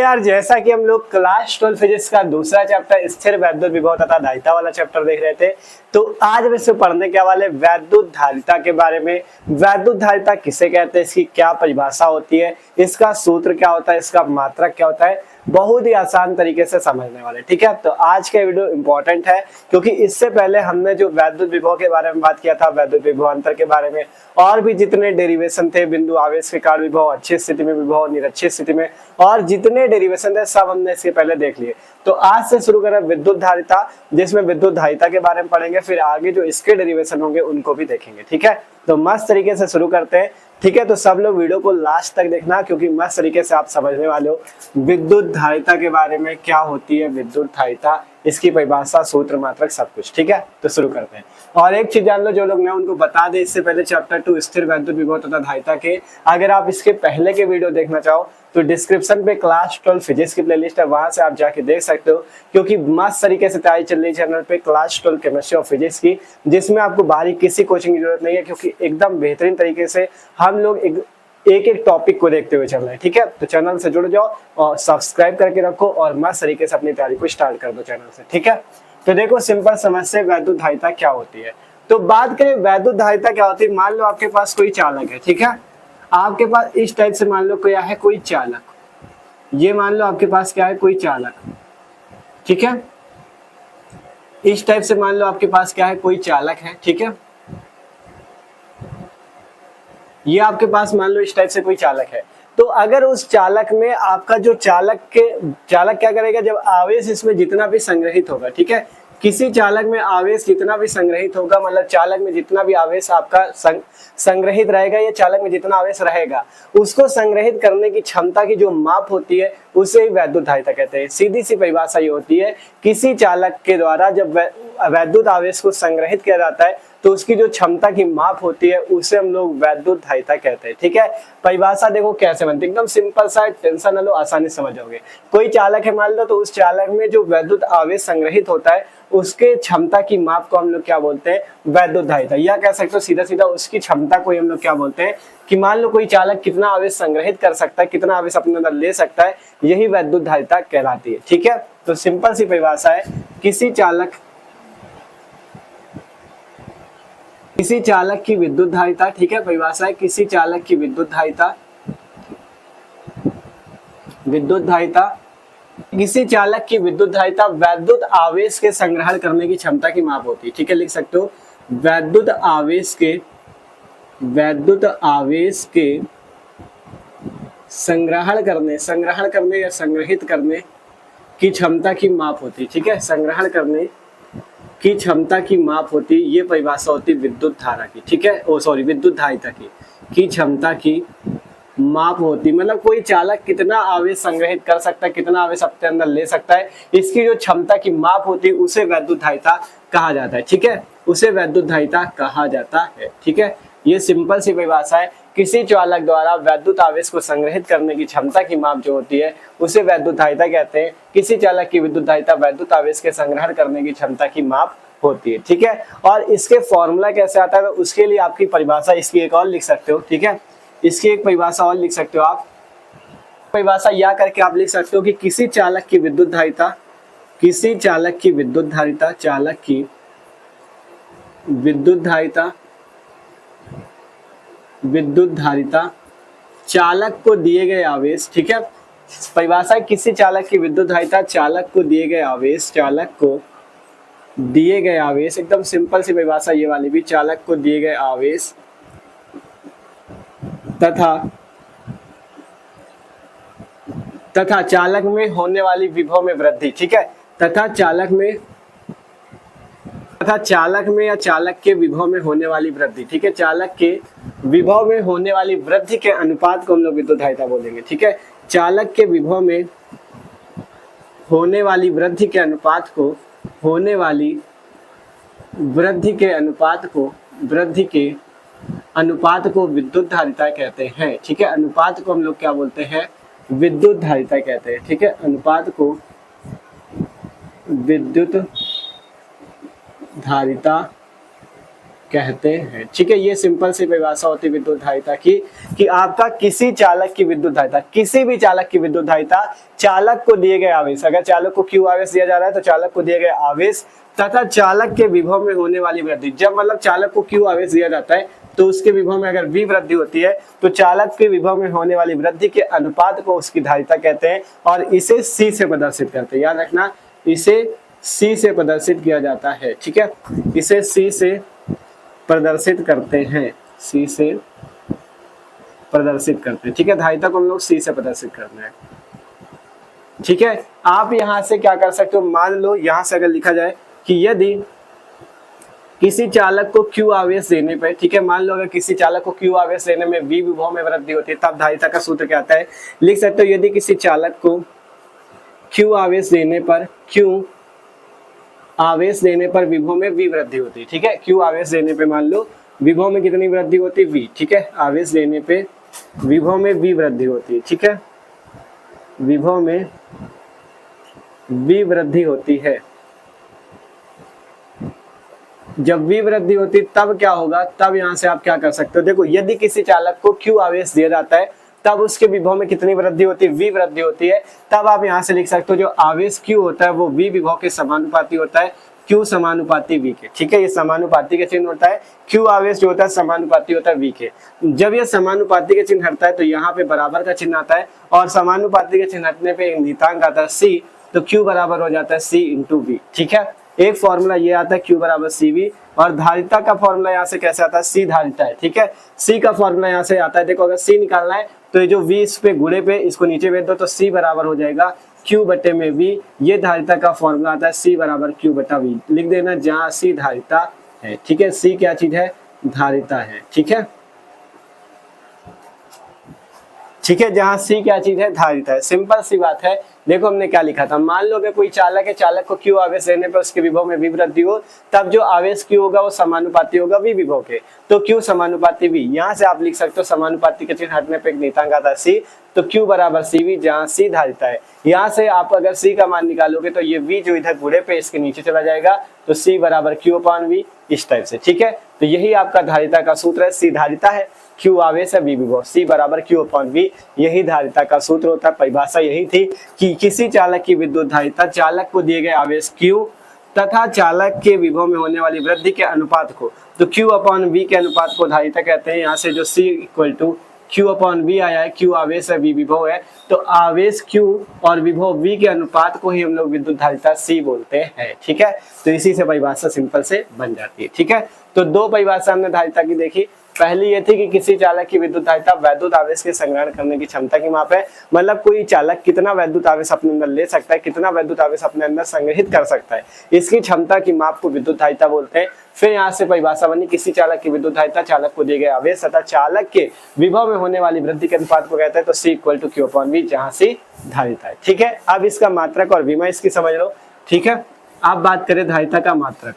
यार जैसा कि हम लोग क्लास 12 फिजिक्स का दूसरा चैप्टर स्थिर वैद्युत विभव तथा धारिता वाला चैप्टर देख रहे थे, तो आज हम इसमें पढ़ने के वाले वैद्युत धारिता के बारे में। वैद्युत धारिता किसे कहते हैं, इसकी क्या परिभाषा होती है, इसका सूत्र क्या होता है, इसका मात्रक क्या होता है, बहुत ही आसान तरीके से समझने वाले। ठीक है, तो आज का वीडियो इंपॉर्टेंट है क्योंकि इससे पहले हमने जो वैद्युत विभव के बारे में बात किया था, वैद्युत विभवांतर के बारे में, और भी जितने डेरिवेशन थे, बिंदु आवेश के कारण विभव, अच्छी स्थिति में विभव, निरक्षी स्थिति में, और जितने डेरिवेशन थे सब हमने इसके पहले देख लिए। तो आज से शुरू करें विद्युत धारिता, जिसमें विद्युत धारिता के बारे में पढ़ेंगे, फिर आगे जो इसके डेरिवेशन होंगे उनको भी देखेंगे। ठीक है, तो मस्त तरीके से शुरू करते हैं। ठीक है, तो सब लोग वीडियो को लास्ट तक देखना क्योंकि मस्त तरीके से आप समझने वाले हो विद्युत धारिता के बारे में, क्या होती है विद्युत धारिता, इसकी परिभाषा, सूत्र, मात्रक, सब कुछ। ठीक है, तो शुरू करते हैं। और एक चीज जान लो, जो लोग नए उनको बता दे, इससे पहले चैप्टर 2 स्थिर वैद्युत विभव तथा धारिता के अगर आप इसके पहले के वीडियो देखना चाहो तो डिस्क्रिप्शन पे क्लास 12 फिजिक्स की प्लेलिस्ट है, वहां से आप जाके देख सकते हो क्योंकि मस्त तरीके से तैयारी चल रही है चैनल पे क्लास 12 केमिस्ट्री और फिजिक्स की, जिसमें आपको बाहरी किसी कोचिंग की जरूरत नहीं है क्योंकि एकदम बेहतरीन तरीके से हम लोग एक एक टॉपिक को देखते हुए चल रहे हैं। ठीक है, तो चैनल से जुड़ जाओ और सब्सक्राइब करके रखो और मस्त तरीके से अपनी तैयारी को स्टार्ट कर दो चैनल से। ठीक है, तो देखो सिंपल समझ से वैद्युत धारिता क्या होती है। तो बात करें वैद्युत धारिता क्या होती है, मान लो आपके पास कोई चालक है। ठीक है, आपके पास इस टाइप से मान लो क्या है, कोई चालक, ये मान लो आपके पास क्या है, कोई चालक। ठीक है, इस टाइप से मान लो आपके पास क्या है, कोई चालक है। ठीक है, ये आपके पास मान लो इस टाइप से कोई चालक है। तो अगर उस चालक में आपका जो चालक क्या करेगा, जब आवेश इसमें जितना भी संग्रहित होगा, ठीक है, किसी चालक में आवेश जितना भी संग्रहित होगा, मतलब चालक में जितना भी आवेश आपका संग्रहित रहेगा, या चालक में जितना आवेश रहेगा, उसको संग्रहित करने की क्षमता की जो माप होती है उसे ही वैद्युत धारिता कहते हैं। सीधी सी परिभाषा ये होती है, किसी चालक के द्वारा जब वैद्युत आवेश को संग्रहित किया जाता है तो उसकी जो क्षमता की माप होती है उसे हम लोग वैद्युत धारिता कहते हैं। ठीक है, परिभाषा देखो कैसे बनती है, एकदम सिंपल सा, टेंशन ना लो, आसानी से समझ जाओगे। कोई चालक है मान लो, तो उस चालक में जो वैद्युत आवेश संग्रहित होता है उसके क्षमता की माप को हम लोग क्या बोलते हैं, वैद्युत धारिता। या कह सकते हो सीधा सीधा उसकी क्षमता को हम लोग क्या बोलते हैं कि मान लो कोई चालक कितना आवेश संग्रहित कर सकता है, कितना आवेश अपने अंदर ले सकता है, यही वैद्युत धारिता कहलाती है। ठीक है, तो सिंपल सी परिभाषा है, किसी चालक की विद्युत धारिता। ठीक है, परिभाषा है किसी चालक की विद्युत धारिता, किसी चालक की विद्युत धारिता वैद्युत आवेश के संग्रहण करने की क्षमता की माप होती है। ठीक है, लिख सकते हो वैद्युत आवेश के संग्रहण करने या संग्रहित करने की क्षमता की माप होती है। ठीक है, संग्रहण करने की क्षमता की माप होती, ये परिभाषा होती विद्युत धारा की। ठीक है, विद्युत धारिता की क्षमता की माप होती, मतलब कोई चालक कितना आवेश संग्रहित कर सकता है, कितना आवेश अपने अंदर ले सकता है, इसकी जो क्षमता की माप होती है उसे वैद्युत धारिता कहा जाता है। ठीक है, उसे वैद्युत धारिता कहा जाता है। ठीक है, ये सिंपल सी परिभाषा है, किसी चालक द्वारा वैद्युत आवेश को संग्रहित करने की क्षमता की माप जो होती है उसे वैद्युत धारिता कहते हैं। किसी चालक की विद्युत धारिता वैद्युत आवेश के संग्रहण करने की क्षमता की माप होती है। ठीक है, और इसके फॉर्मूला कैसे आता है, तो उसके लिए आपकी परिभाषा इसकी एक और लिख सकते हो। ठीक है, इसकी एक परिभाषा और लिख सकते हो आप, परिभाषा या करके आप लिख सकते हो कि किसी चालक की विद्युत धारिता, चालक को दिए गए आवेश। ठीक है, परिभाषा किसी चालक की विद्युत धारिता चालक को दिए गए आवेश, एकदम सिंपल सी परिभाषा ये वाली भी, चालक को दिए गए आवेश तथा चालक में होने वाली विभव में वृद्धि। ठीक है, तथा चालक में या चालक के विभव में होने वाली वृद्धि। ठीक है, चालक के विभव में होने वाली वृद्धि के अनुपात को हम लोग विद्युत धारिता बोलेंगे। ठीक है, चालक के विभव में होने वाली वृद्धि के अनुपात को विद्युत धारिता कहते हैं। ठीक है, अनुपात को हम लोग क्या बोलते हैं, विद्युत धारिता कहते हैं। ठीक है, अनुपात को विद्युत धारिता कहते हैं। ठीक है, ये सिंपल सी परिभाषा होती है विद्युत धारिता की कि आपका किसी चालक की विद्युत धारिता, किसी भी चालक की विद्युत धारिता चालक को दिए गए आवेश, अगर चालक को Q आवेश दिया जा रहा है तो चालक को दिए गए आवेश तथा चालक के विभव में होने वाली वृद्धि, जब मतलब चालक को Q आवेश दिया जाता है तो उसके विभव में अगर V वृद्धि होती है तो चालक के विभव में होने वाली वृद्धि के अनुपात को उसकी धारिता कहते हैं और इसे C से प्रदर्शित करते हैं। याद रखना, इसे C से प्रदर्शित किया जाता है। ठीक है, इसे C से प्रदर्शित करते हैं, C से प्रदर्शित करते हैं। ठीक है, धारिता को हम लोग C से प्रदर्शित करना है। ठीक है, आप यहां से क्या कर सकते हो, मान लो यहां से अगर लिखा जाए कि यदि किसी चालक को Q आवेश देने पर, ठीक है, मान लो अगर किसी चालक को Q आवेश देने में V विभव में वृद्धि होती है तब धारिता का सूत्र क्या आता है, लिख सकते हो यदि किसी चालक को Q आवेश देने पर, Q आवेश देने पर विभव में V वृद्धि होती है। ठीक है, Q आवेश देने पे मान लो विभव में कितनी वृद्धि होती है, V। ठीक है, आवेश देने पे विभव में V वृद्धि होती है। ठीक है, विभव में V वृद्धि होती है। जब V वृद्धि होती है तब क्या होगा, तब यहां से आप क्या कर सकते हो, देखो यदि किसी चालक को Q आवेश दिया जाता है तब उसके विभव में कितनी वृद्धि होती है, V वृद्धि होती है। तब आप यहां से लिख सकते हो जो आवेश Q होता है वो V विभव के समानुपाती होता है, Q समानुपाती V के। ठीक है, ये समानुपाती के चिन्ह होता है, Q आवेश जो होता है समानुपाती होता है V के। जब ये समानुपाती के चिन्ह हटता है तो यहाँ पे बराबर का चिन्ह आता है और समानुपाती के चिन्ह हटने पे एक नियतांक आता है C, तो Q बराबर हो जाता है C इंटू V। ठीक है, एक फॉर्मूला ये आता है Q बराबर CV और धारिता का फॉर्मूला यहाँ से कैसे आता है, C धारिता है। ठीक है, C का फॉर्मूला यहाँ से आता है, देखो अगर C निकालना है तो ये जो V इस पे गुणे पे इसको नीचे भेज दो तो C बराबर हो जाएगा Q बटे में V। ये धारिता का फॉर्मूला आता है C बराबर Q बटा V। लिख देना जहाँ C धारिता है। ठीक है, C क्या चीज है, धारिता है। ठीक है, ठीक है, जहां C क्या चीज है, धारिता है। सिंपल सी बात है। देखो हमने क्या लिखा था, मान लो कि कोई चालक है, चालक को Q आवेश देने पर उसके विभव में V वृद्धि हो, तब जो आवेश Q होगा वो समानुपाती होगा V विभव के, तो Q समानुपाती V। यहाँ से आप लिख सकते हो समानुपाती के चिन्ह हटने पे एक नियतांक आता है C, तो Q बराबर CV जहाँ C धारिता है। यहाँ से आप अगर C का मान निकालोगे तो ये V जो इधर गुणे पे इसके नीचे चला जाएगा, तो C बराबर Q अपॉन V इस टाइप से। ठीक है, तो यही आपका धारिता का सूत्र है। C धारिता है, Q आवेश है, V विभव, C बराबर Q अपॉन V, यही धारिता का सूत्र होता है। परिभाषा यही थी कि किसी चालक की विद्युत धारिता चालक को दिए गए आवेश Q तथा चालक के विभव में होने वाली वृद्धि के अनुपात को, तो Q अपॉन V के अनुपात को धारिता कहते हैं। यहाँ से जो C equal to Q upon V आया है, Q आवेश है, V विभव है, तो आवेश Q और विभव V के अनुपात को ही हम लोग विद्युत धारिता C बोलते हैं। ठीक है, तो इसी से परिभाषा सिंपल से बन जाती है। ठीक है, तो दो परिभाषा हमने धारिता की देखी। पहली ये थी कि किसी चालक की विद्युत धारिता वैद्युत आवेश के संग्रहण करने की क्षमता की माप है, मतलब कोई चालक कितना वैद्युत आवेश अपने अंदर ले सकता है, कितना वैद्युत आवेश अपने अंदर संग्रहित कर सकता है, इसकी क्षमता की माप को विद्युत धारिता बोलते हैं। फिर यहाँ से परिभाषा बनी, किसी चालक की विद्युत धारिता चालक को दिए गए आवेश तथा चालक के विभव में होने वाली वृद्धि के अनुपात को कहते हैं, तो C equal to Q upon V, जहाँ C धारिता है। ठीक है, अब इसका मात्रक और विमा इसकी समझ लो। ठीक है, आप बात करें धारिता का मात्रक।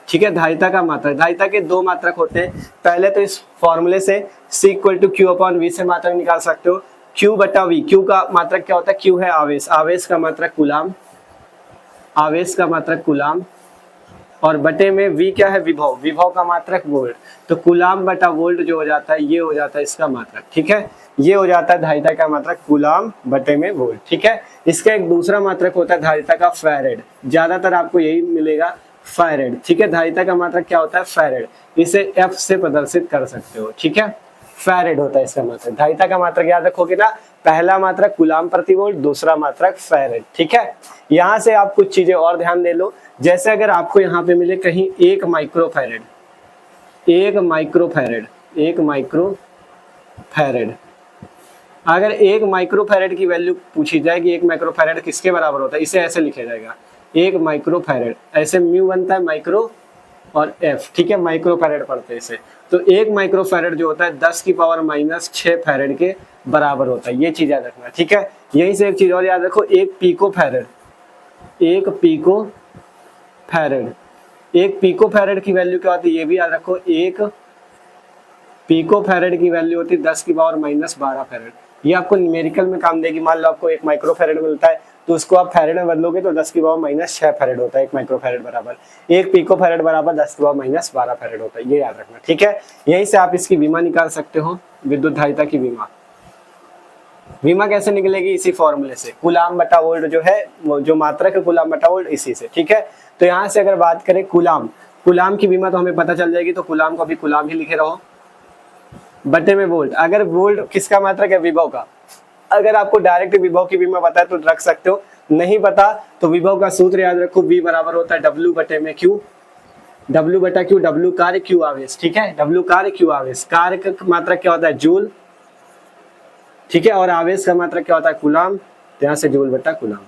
ठीक है, धारिता का मात्रक, धारिता के दो मात्रक होते हैं। पहले तो इस फॉर्मूले से C equal to Q upon V से मात्रक निकाल सकते हो, Q बटा V। Q का मात्रक क्या होता है, Q है आवेश, आवेश का मात्रक कूलाम, आवेश का मात्रक कूलाम, और बटे में V क्या है, विभव, विभव का मात्रक वोल्ट, तो कूलाम बटा वोल्ट जो हो जाता है ये हो जाता है इसका मात्रक। ठीक है, ये हो जाता है धारिता का मात्रक कूलाम बटे में वोल्ट। ठीक है, इसका एक दूसरा मात्रक होता है धारिता का फैरेड, ज्यादातर आपको यही मिलेगा, फैरेड। ठीक है, धारिता का मात्रक क्या होता है, फैरेड, इसे F से प्रदर्शित कर सकते हो। ठीक है, फैरेड होता है इसका मात्रक। धारिता का मात्रक याद रखोगे ना, पहला मात्रक कूलाम प्रति वोल्ट, दूसरा मात्रक फैरेड। ठीक है, यहाँ से आप कुछ चीजें और ध्यान दे लो, जैसे अगर आपको यहाँ पे मिले कहीं 1 माइक्रोफैरेड, 1 माइक्रोफैरेड, 1 माइक्रोफैरेड, अगर 1 माइक्रोफैरेड की वैल्यू पूछी जाए कि 1 माइक्रोफैरेड किसके बराबर होता है, इसे ऐसे लिखा जाएगा 1 माइक्रोफैरेड, ऐसे म्यू बनता है माइक्रो और F। ठीक है, माइक्रोफैरेड पढ़ते हैं इसे, तो 1 माइक्रोफैरेड जो होता है 10 की पावर माइनस 6 फैरेड के बराबर होता है, ये चीज याद रखना। ठीक है, यहीं से एक चीज और याद रखो, 1 पिकोफैरेड, 1 पिकोफैरेड, 1 पिकोफैरेड की वैल्यू क्या होती है ये भी याद रखो, 1 पिकोफैरेड की वैल्यू होती है 10 की पावर माइनस 12 फैरेड। ये आपको न्यूमेरिकल में काम देगी। मान लो आपको 1 माइक्रोफैरेड मिलता है तो उसको आप फैरेड में बदलोगे तो 10 की पावर माइनस 6 फैरेड होता है 1 माइक्रोफैरेड बराबर। 1 पिकोफैरेड बराबर 10 की पावर माइनस 12 फैरेड होता है, ये याद रखना, ठीक है। यहीं से आप इसकी विमा निकाल सकते हो, विद्युत धारिता की विमा। विमा कैसे निकलेगी? इसी फॉर्मूले से, कूलाम बटा वोल्ट जो है, वो जो मात्रक है कूलाम बटा वोल्ट, इसी से, ठीक है। तो यहाँ से अगर बात करें कूलाम की विमा तो हमें पता चल जाएगी, तो कूलाम को अभी कूलाम ही लिखे रहो बटे में वोल्ट। अगर वोल्ट किसका मात्रक है? विभव का। अगर आपको डायरेक्ट विभव की विमा पता है तो रख सकते हो, नहीं पता तो विभव का सूत्र याद रखो, V बराबर होता है W बटे में Q, W बटा Q, W कार्य Q आवेश, ठीक है। W कार्य Q आवेश, कार्य का मात्रक क्या होता है? जूल, ठीक है, और आवेश का मात्रक क्या होता है? कूलाम, तो यहाँ से जूल बटा कूलाम।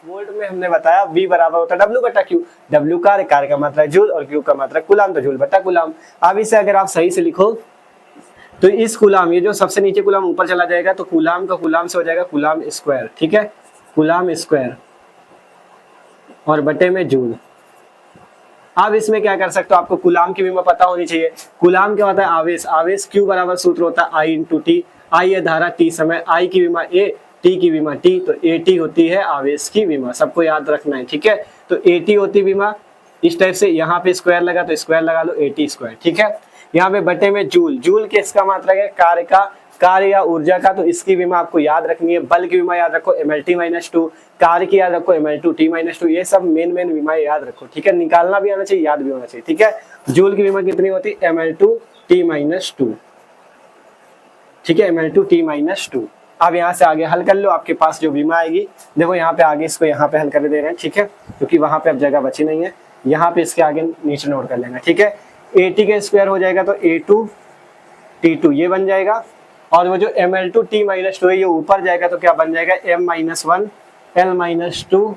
वोल्ट में हमने बताया V बराबर होता है W बटा Q, W कार्य का मात्रक जूल और Q का मात्रक कूलाम, तो जूल बटा कूलाम। अब इसे अगर आप सही से लिखो तो इस कूलाम, ये जो सबसे नीचे कूलाम ऊपर चला जाएगा तो कूलाम का कूलाम से हो जाएगा कूलाम स्क्वायर, ठीक है, कूलाम स्क्वायर और बटे में जूल। अब इसमें क्या कर सकते हो, आपको कूलाम की विमा पता होनी चाहिए। कूलाम क्या होता है? आवेश, आवेश Q बराबर सूत्र होता है I इंटू टी। आई है धारा, T समय, I की विमा A, T की विमा T, तो AT होती है आवेश की विमा, सबको याद रखना है, ठीक है। तो AT होती विमा इस टाइप से, यहाँ पे स्क्वायर लगा तो स्क्वायर लगा लो, AT स्क्वायर, ठीक है। यहाँ पे बटे में जूल, जूल किसका मात्रक है? कार्य का, कार्य या ऊर्जा का, तो इसकी विमा आपको याद रखनी है। बल की विमा याद रखो MLT-2, कार्य की याद रखो ML2T-2, ये सब मेन विमा याद रखो, ठीक है। निकालना भी आना चाहिए, याद भी होना चाहिए, ठीक है। जूल की विमा कितनी होती है? ML2T-2, ठीक है, ML2T-2। अब यहाँ से आगे हल कर लो, आपके पास जो विमा आएगी, देखो यहाँ पे आगे इसको यहाँ पे हल कर दे रहे हैं, ठीक है, क्योंकि वहां पे अब जगह बची नहीं है। यहाँ पे इसके आगे नीचे नोट कर लेना, ठीक है। AT का स्क्वायर हो जाएगा तो A2T2 ये बन जाएगा, और वो जो ML2T-2 है ये ऊपर जाएगा तो क्या बन जाएगा? M-1 L-2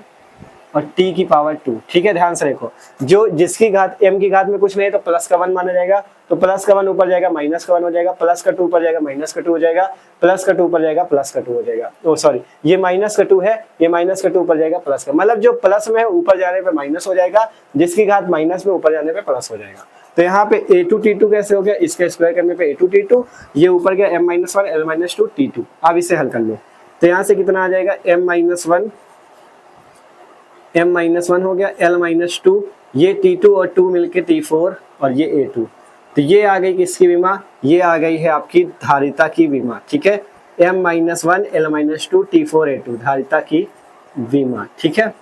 और T की पावर 2, ठीक है। ध्यान से देखो, जो जिसकी घात M की घात में कुछ नहीं है तो प्लस का 1 माना जाएगा, तो प्लस का 1 ऊपर जाएगा माइनस का 1 हो जाएगा, प्लस का 2 ऊपर जाएगा माइनस का 2 हो जाएगा, प्लस का 2 ऊपर जाएगा प्लस का 2 हो जाएगा। ओ सॉरी, ये माइनस का 2 है, ये माइनस का 2 ऊपर जाएगा प्लस का, मतलब जो प्लस में है ऊपर जाने पे माइनस हो जाएगा, जिसकी घात माइनस में ऊपर जाने पे प्लस हो जाएगा। तो यहाँ पे A2T2 कैसे हो गया? इसका स्क्वायर करने पे A2T2, ये ऊपर गया M-1 L-2 T2। अब इसे हल कर लो, तो यहाँ से कितना आ जाएगा? M-1 हो गया, L-2, ये T2 और 2 मिलके T4 और ये A2, तो ये आ गई किसकी विमा? ये आ गई है आपकी धारिता की विमा, ठीक है। M-1 L-2 T4 A2 धारिता की विमा, ठीक है।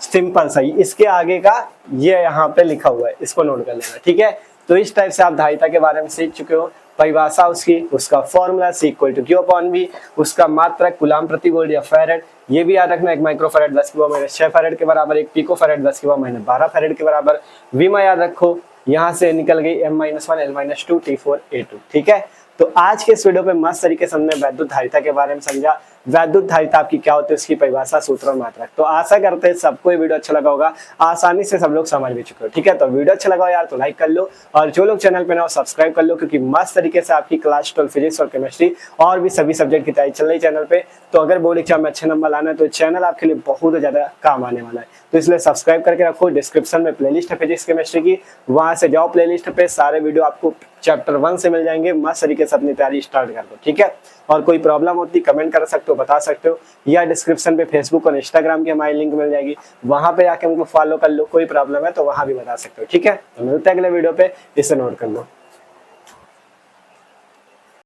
सिंपल सही, इसके आगे का ये यहाँ पे लिखा हुआ है, इसको नोट कर लेना, ठीक है। तो इस टाइप से आप धारिता के बारे में सीख चुके हो, परिभाषा उसकी, उसका फॉर्मूला C=Q/V, उसका मात्रक कूलाम प्रति वोल्ट या फैरेड, ये भी याद रखना। 1 माइक्रोफैरेड 10 की पावर -6 फैरेड के बराबर, 1 पिकोफैरेड 10 की पावर -12 फैरेड के बराबर। विमा याद रखो, यहाँ से निकल गई M-1 L-2 T4 A2, ठीक है। तो आज के इस वीडियो पे मस्त तरीके से हमने वैद्युत धारिता के बारे में समझा, वैद्युत धारिता आपकी क्या होती है, उसकी परिभाषा, सूत्र और मात्रक। तो आशा करते हैं सबको ये वीडियो अच्छा लगा होगा, आसानी से सब लोग समझ भी चुके हो, ठीक है। तो वीडियो अच्छा लगा हो यार तो लाइक कर लो, और जो लोग चैनल पे ना हो सब्सक्राइब कर लो, क्योंकि मस्त तरीके से आपकी क्लास 12 फिजिक्स और केमिस्ट्री और भी सभी सब्जेक्ट की तैयारी चल रही चैनल पे। तो अगर बोर्ड एग्जाम में अच्छे नंबर लाना है तो चैनल आपके लिए बहुत ज्यादा काम आने वाला है, तो इसलिए सब्सक्राइब करके रखो। डिस्क्रिप्शन में प्लेलिस्ट है फिजिक्स केमिस्ट्री की, वहां से जाओ, प्लेलिस्ट पे सारे वीडियो आपको चैप्टर 1 से मिल जाएंगे। मस्त तरीके से अपनी तैयारी स्टार्ट कर दो, ठीक है। और कोई प्रॉब्लम होती कमेंट कर सकते हो, बता सकते हो, या डिस्क्रिप्शन पे फेसबुक और इंस्टाग्राम की हमारी लिंक मिल जाएगी, वहां पे आके हमको फॉलो कर लो, कोई प्रॉब्लम है तो वहां भी बता सकते हो, ठीक है। तो मिलते हैं अगले वीडियो पे, इसे नोट कर लो।